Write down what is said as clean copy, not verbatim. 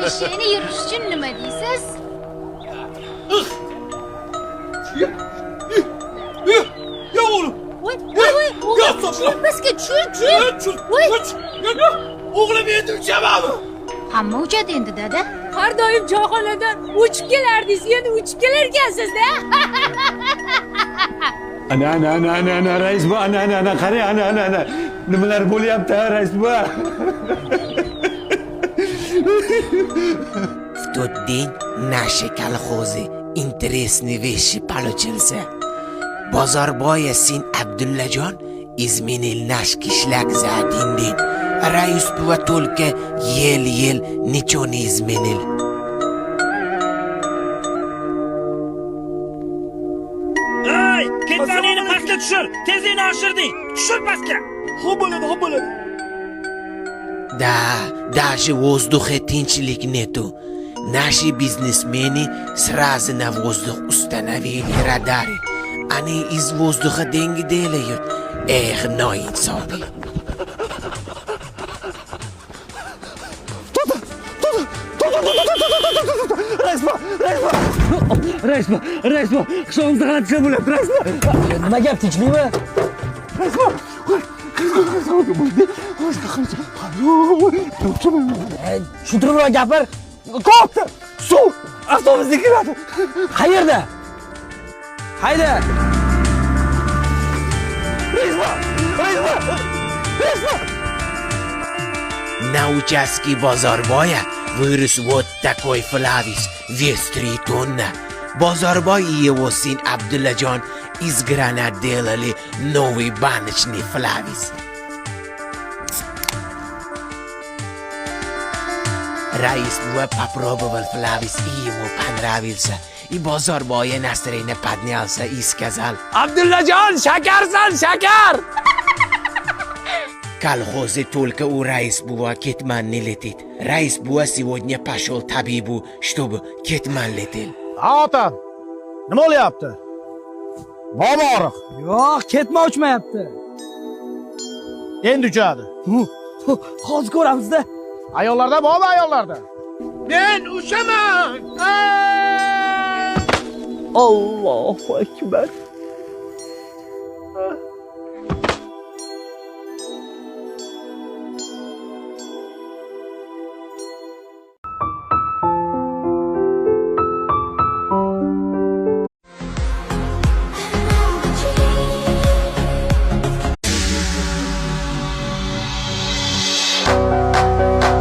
ishini yurish uchun nima deysiz? Ya oğlum. Voy, tushir bizga, tushir. Voy. O'g'lim endi uchamadi. Hamma uchadi endi, dada. Har doim choyxonadan uchib kelardingiz, endi uchib kelar ekansiz-da. Ana rais bu, ana qarang, ana. Nimalar bo'lyapti, rais bu? В тот день наши колхозы интересные вещи получился. Бозорбоя сын Абдулладжон изменил наш кишлак за один день. Раис бува только ел ничего не изменил. Ey, ketmaningni pastga tushir. Tezlikni oshirding. Tushir pastga. Xo'p bo'ladi. Да, даже воздуха tinchlik нету. Наши бизнесмены сразу на воздух установили радары. Они из воздуха деньги делают. Эх, ноинсоби. Rais bu. Hisobimizni qalatishlar bo'lyapti, rais bu. Nima gap, tinchlikmi? Rais bu. Tushuntiribroq gapir. Qo'rqdi. Suv avtobusga kiradi. Qayerda? Hayda. Rais bu. На участке Бозорбоя вырос вот такой флавис, вес 3 тонны. Бозорбой и его сын Абдулладжон из гранат делали новый баночный флавис. Раис Буа попробовал флавис и ему понравился. И Бозорбоя настроение поднялся и сказал: Abdullajon, shakarsan, shakar! Колхозы только у Раис Буа кетман не летит. Раис Буа сегодня пошел табибу, чтобы кетман летел. Otam, nima bo'lyapti? Bormi og'riq? Yo'q, ketma uchmayapti. Endi uchadi. Hozir ko'ramiz-da. Ayollarda bormi, ayollarda? Men uchaman. Allohu akbar.